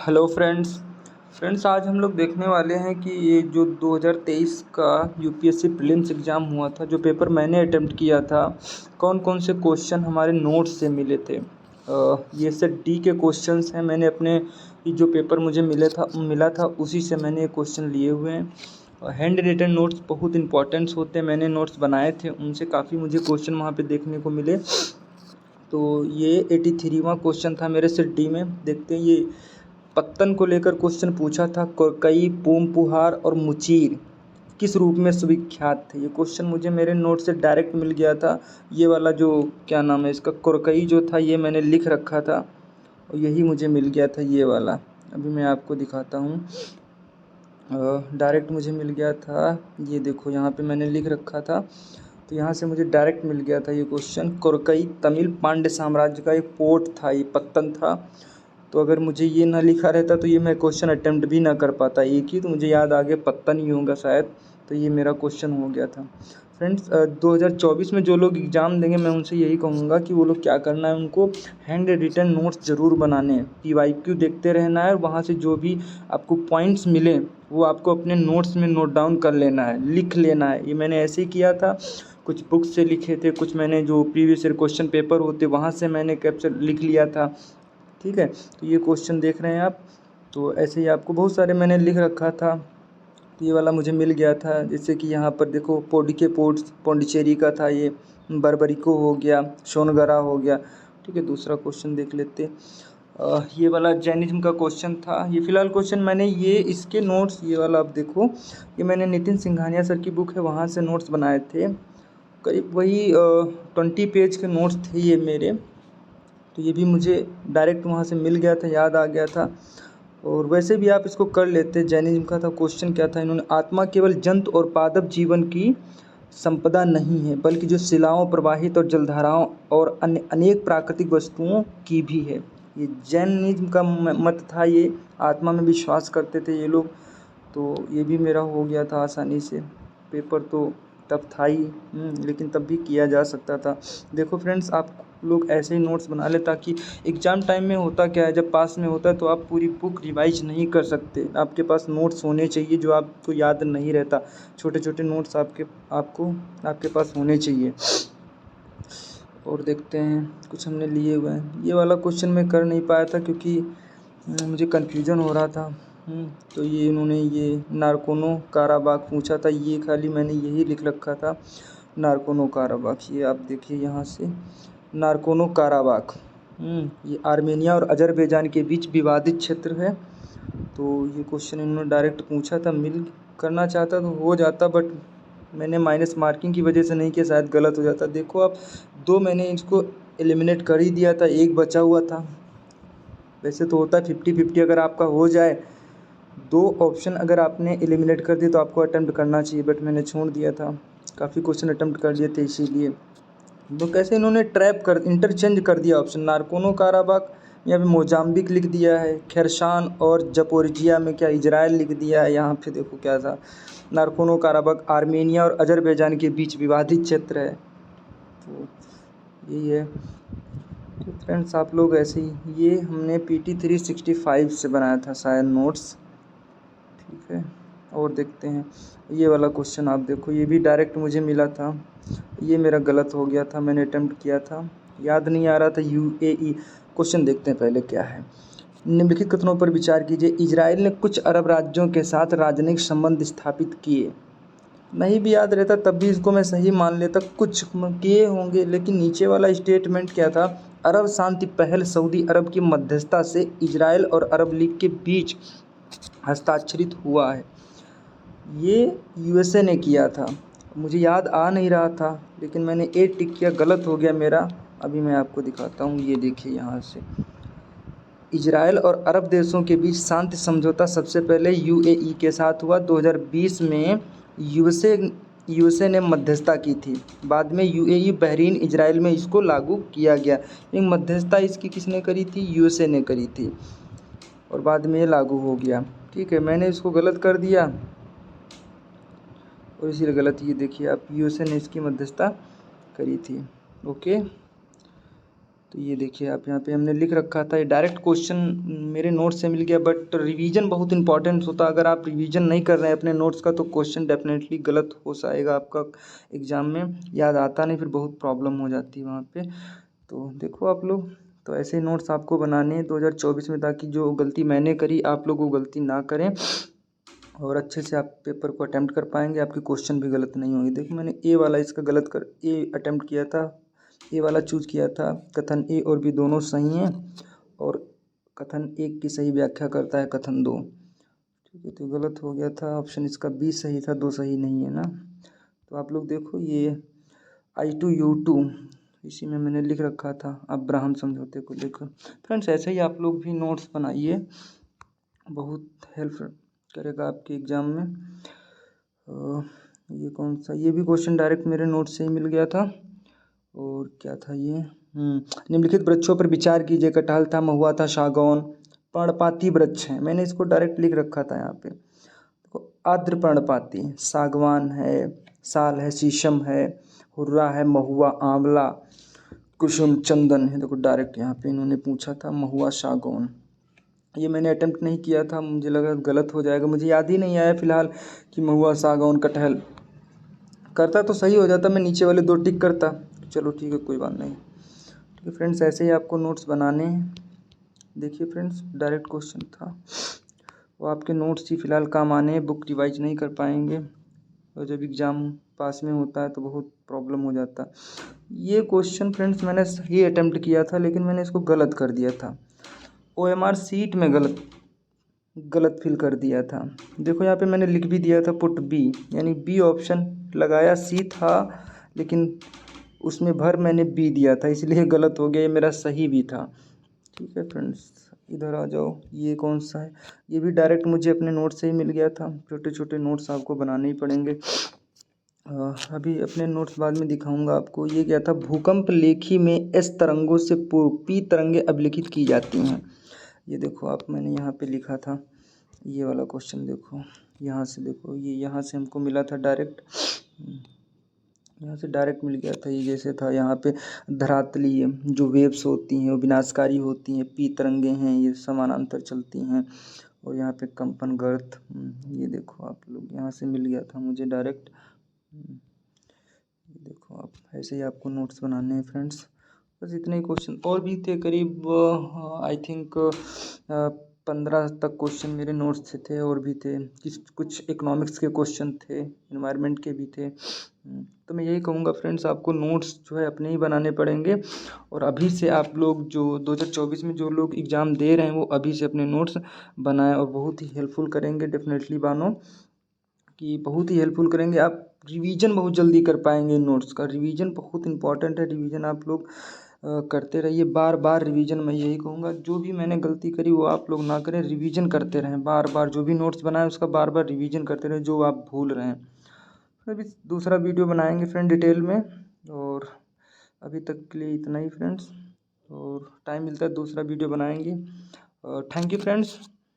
Hello friends आज हम लोग देखने वाले हैं कि ये जो 2023 का यूपीएससी प्रीलिम्स एग्ज़ाम हुआ था, जो पेपर मैंने अटेम्प्ट किया था, कौन कौन से क्वेश्चन हमारे नोट्स से मिले थे। ये सेट डी के क्वेश्चंस हैं। मैंने अपने जो पेपर मुझे मिला था उसी से मैंने ये क्वेश्चन लिए हुए हैं। हैंड रिटन नोट्स बहुत इंपॉर्टेंट्स होते हैं। मैंने नोट्स बनाए थे, उनसे काफ़ी मुझे क्वेश्चन वहाँ पे देखने को मिले। तो ये 83वां क्वेश्चन था मेरे सेट डी में। देखते हैं, ये पत्तन को लेकर क्वेश्चन पूछा था। कोरकई, पूम-पुहार और मुचीर किस रूप में सुविख्यात थे। ये क्वेश्चन मुझे मेरे नोट से डायरेक्ट मिल गया था। ये वाला जो क्या नाम है इसका, कोरकई जो था, ये मैंने लिख रखा था और यही मुझे मिल गया था ये वाला। अभी मैं आपको दिखाता हूँ। डायरेक्ट मुझे मिल गया था, ये देखो यहाँ पे मैंने लिख रखा था, तो यहाँ से मुझे डायरेक्ट मिल गया था ये क्वेश्चन। कोरकई तमिल पांड्य साम्राज्य का एक पोर्ट था, ये पत्तन था। तो अगर मुझे ये ना लिखा रहता तो ये मैं क्वेश्चन अटेम्प्ट भी ना कर पाता। एक ही तो मुझे याद आ गया, पत्तन ही होगा शायद, तो ये मेरा क्वेश्चन हो गया था। फ्रेंड्स 2024 में जो लोग एग्ज़ाम देंगे, मैं उनसे यही कहूँगा कि वो लोग क्या करना है, उनको हैंड रिटन नोट्स ज़रूर बनाने हैं। PYQ देखते रहना है और वहाँ से जो भी आपको पॉइंट्स मिले वो आपको अपने नोट्स में नोट डाउन कर लेना है, लिख लेना है। ये मैंने ऐसे ही किया था, कुछ बुक से लिखे थे, कुछ मैंने जो प्रीवियस ईयर क्वेश्चन पेपर होते वहाँ से मैंने कैप्चर लिख लिया था। ठीक है, तो ये क्वेश्चन देख रहे हैं आप, तो ऐसे ही आपको बहुत सारे मैंने लिख रखा था। तो ये वाला मुझे मिल गया था, जैसे कि यहाँ पर देखो, पोडिके पोर्ट्स पौंडीचेरी का था, ये बर्बरिको हो गया, सोनगरा हो गया। ठीक है, दूसरा क्वेश्चन देख लेते। ये वाला जैनिज्म का क्वेश्चन था। ये फिलहाल क्वेश्चन मैंने ये इसके नोट्स, ये वाला आप देखो, ये मैंने नितिन सिंघानिया सर की बुक है वहाँ से नोट्स बनाए थे। करीब वही 20 पेज के नोट्स थे ये मेरे। तो ये भी मुझे डायरेक्ट वहाँ से मिल गया था, याद आ गया था। और वैसे भी आप इसको कर लेते। जैनिज्म का था, क्वेश्चन क्या था, इन्होंने आत्मा केवल जंतु और पादप जीवन की संपदा नहीं है, बल्कि जो शिलाओं, प्रवाहित और जलधाराओं और अन्य अनेक प्राकृतिक वस्तुओं की भी है। ये जैनिज्म का मत था, ये आत्मा में विश्वास करते थे ये लोग। तो ये भी मेरा हो गया था आसानी से। पेपर तो तब था ही, लेकिन तब भी किया जा सकता था। देखो फ्रेंड्स, आप लोग ऐसे ही नोट्स बना ले, ताकि एग्ज़ाम टाइम में होता क्या है, जब पास में होता है तो आप पूरी बुक रिवाइज नहीं कर सकते। आपके पास नोट्स होने चाहिए जो आपको याद नहीं रहता। छोटे छोटे नोट्स आपके पास होने चाहिए। और देखते हैं, कुछ हमने लिए हुए हैं। ये वाला क्वेश्चन मैं कर नहीं पाया था क्योंकि मुझे कन्फ्यूजन हो रहा था। तो ये इन्होंने ये नारकोनो काराबाग पूछा था, ये खाली मैंने यही लिख रखा था, नारकोनो काराबाग। ये आप देखिए यहाँ से, नारकोनो काराबाग, ये आर्मेनिया और अजरबैजान के बीच विवादित क्षेत्र है। तो ये क्वेश्चन इन्होंने डायरेक्ट पूछा था। मिल करना चाहता तो हो जाता, बट मैंने माइनस मार्किंग की वजह से नहीं किया, शायद गलत हो जाता। देखो आप, 2 मैंने इसको एलिमिनेट कर ही दिया था, 1 बचा हुआ था। वैसे तो होता है 50-50, अगर आपका हो जाए 2 ऑप्शन अगर आपने एलिमिनेट कर दिए तो आपको अटेम्प्ट करना चाहिए, बट मैंने छोड़ दिया था। काफ़ी क्वेश्चन अटेम्प्ट कर लिए थे इसीलिए। तो कैसे इन्होंने इंटरचेंज कर दिया ऑप्शन। नारकोनो काराबाग यहाँ पे मोजाम्बिक लिख दिया है, खेरसान और जपोरिजिया में क्या इजराइल लिख दिया है। यहाँ पे देखो क्या था, नारकोनो काराबाग आर्मेनिया और अजरबैजान के बीच विवादित क्षेत्र है। तो यही है। तो फ्रेंड्स, आप लोग ऐसे ही, ये हमने PT 365 से बनाया था शायद नोट्स। ठीक है, और देखते हैं ये वाला क्वेश्चन। आप देखो, ये भी डायरेक्ट मुझे मिला था, ये मेरा गलत हो गया था, मैंने अटेम्प्ट किया था, याद नहीं आ रहा था। UAE क्वेश्चन देखते हैं पहले क्या है। निम्नलिखित कथनों पर विचार कीजिए। इजराइल ने कुछ अरब राज्यों के साथ राजनयिक संबंध स्थापित किए। नहीं भी याद रहता तब भी इसको मैं सही मान लेता, कुछ किए होंगे। लेकिन नीचे वाला स्टेटमेंट क्या था, अरब शांति पहल सऊदी अरब की मध्यस्थता से इजराइल और अरब लीग के बीच हस्ताक्षरित हुआ है। ये USA ने किया था। मुझे याद आ नहीं रहा था, लेकिन मैंने ए टिक किया, गलत हो गया मेरा। अभी मैं आपको दिखाता हूँ, ये देखिए यहाँ से, इजराइल और अरब देशों के बीच शांति समझौता सबसे पहले UAE के साथ हुआ 2020 में। USA ने मध्यस्थता की थी। बाद में UAE, बहरीन, इजराइल में इसको लागू किया गया। लेकिन मध्यस्थता इसकी किसने करी थी, USA ने करी थी, और बाद में ये लागू हो गया। ठीक है, मैंने इसको गलत कर दिया और इसीलिए गलत, ये देखिए आप, USA ने इसकी मध्यस्थता करी थी। ओके, तो ये देखिए आप यहाँ पे हमने लिख रखा था, ये डायरेक्ट क्वेश्चन मेरे नोट से मिल गया। बट रिवीजन बहुत इंपॉर्टेंट होता है, अगर आप रिवीजन नहीं कर रहे हैं अपने नोट्स का तो क्वेश्चन डेफिनेटली गलत हो जाएगा आपका, एग्ज़ाम में याद आता नहीं, फिर बहुत प्रॉब्लम हो जाती है वहाँ पे। तो देखो आप लोग, तो ऐसे नोट्स आपको बनाने हैं 2024 में, ताकि जो गलती मैंने करी आप लोग वो गलती ना करें और अच्छे से आप पेपर को अटैम्प्ट कर पाएंगे, आपके क्वेश्चन भी गलत नहीं होंगे। देखो मैंने ए वाला इसका ए अटैम्प्ट किया था, ए वाला चूज़ किया था। कथन ए और बी दोनों सही हैं और कथन एक की सही व्याख्या करता है कथन दो। ठीक है, तो गलत हो गया था ऑप्शन इसका बी सही था, दो सही नहीं है ना। तो आप लोग देखो ये I2U2 इसी में मैंने लिख रखा था अब्राहम समझौते को लेकर। फ्रेंड्स ऐसे ही आप लोग भी नोट्स बनाइए, बहुत हेल्प करेगा आपके एग्ज़ाम में। ये कौन सा, ये भी क्वेश्चन डायरेक्ट मेरे नोट से ही मिल गया था। और क्या था ये, निम्नलिखित वृक्षों पर विचार कीजिए। कटहल था, महुआ था, सागौन पर्णपाती वृक्ष है। मैंने इसको डायरेक्ट लिख रखा था यहाँ पे। देखो आर्द्र पर्णपाती, सागवान है, साल है, शीशम है, हुर्रा है, महुआ, आंवला, कुसुम, चंदन है। देखो डायरेक्ट यहाँ पे इन्होंने पूछा था महुआ, सागौन। ये मैंने अटेम्प्ट नहीं किया था, मुझे लगा गलत हो जाएगा, मुझे याद ही नहीं आया फिलहाल कि महुआ, सागौन, कटहल। करता तो सही हो जाता, मैं नीचे वाले दो टिक करता। चलो ठीक है, कोई बात नहीं। ठीक है फ्रेंड्स, ऐसे ही आपको नोट्स बनाने हैं। देखिए फ्रेंड्स, डायरेक्ट क्वेश्चन था, वो आपके नोट्स ही फ़िलहाल काम आने हैं, बुक रिवाइज नहीं कर पाएंगे और जब एग्ज़ाम पास में होता है तो बहुत प्रॉब्लम हो जाता है। ये क्वेश्चन फ्रेंड्स मैंने सही अटेम्प्ट किया था, लेकिन मैंने इसको गलत कर दिया था, OMR सीट में गलत फिल कर दिया था। देखो यहाँ पे मैंने लिख भी दिया था पुट बी, यानी बी ऑप्शन लगाया, सी था लेकिन उसमें भर मैंने बी दिया था, इसलिए गलत हो गया, ये मेरा सही भी था। ठीक है फ्रेंड्स, इधर आ जाओ, ये कौन सा है, ये भी डायरेक्ट मुझे अपने नोट से ही मिल गया था। छोटे छोटे नोट्स आपको बनाने ही पड़ेंगे। अभी अपने नोट्स बाद में दिखाऊंगा आपको। ये क्या था, भूकंप लेखी में एस तरंगों से पूर्व पी तरंगें अभिलिखित की जाती हैं। ये देखो आप, मैंने यहाँ पे लिखा था ये वाला क्वेश्चन, देखो यहाँ से, देखो ये यहाँ से हमको मिला था डायरेक्ट, यहाँ से डायरेक्ट मिल गया था। ये जैसे था यहाँ पे धरातली जो वेव्स होती हैं वो विनाशकारी होती हैं, पी तरंगें हैं ये समानांतर चलती हैं, और यहाँ पे कंपन गर्त, ये देखो आप लोग, यहाँ से मिल गया था मुझे डायरेक्ट। ये देखो आप, ऐसे ही आपको नोट्स बनाने हैं फ्रेंड्स। बस इतने ही क्वेश्चन, और भी थे करीब आई थिंक 15 तक क्वेश्चन मेरे नोट्स से थे, और भी थे कुछ इकोनॉमिक्स के क्वेश्चन थे, इन्वायरमेंट के भी थे। तो मैं यही कहूँगा फ्रेंड्स, आपको नोट्स जो है अपने ही बनाने पड़ेंगे, और अभी से आप लोग जो 2024 में जो लोग एग्ज़ाम दे रहे हैं वो अभी से अपने नोट्स बनाएं, और बहुत ही हेल्पफुल करेंगे डेफिनेटली मानो कि बहुत ही हेल्पफुल करेंगे। आप रिवीजन बहुत जल्दी कर पाएंगे इन नोट्स का, रिवीजन बहुत इंपॉर्टेंट है। रिवीजन आप लोग करते रहिए, बार बार रिवीजन। मैं यही कहूँगा, जो भी मैंने गलती करी वो आप लोग ना करें, रिवीजन करते रहें बार बार, जो भी नोट्स बनाए उसका बार बार रिवीजन करते रहें जो आप भूल रहे हैं। फिर अभी दूसरा वीडियो बनाएंगे फ्रेंड डिटेल में, और अभी तक के लिए इतना ही फ्रेंड्स, और टाइम मिलता है दूसरा वीडियो बनाएंगे। Thank you friends.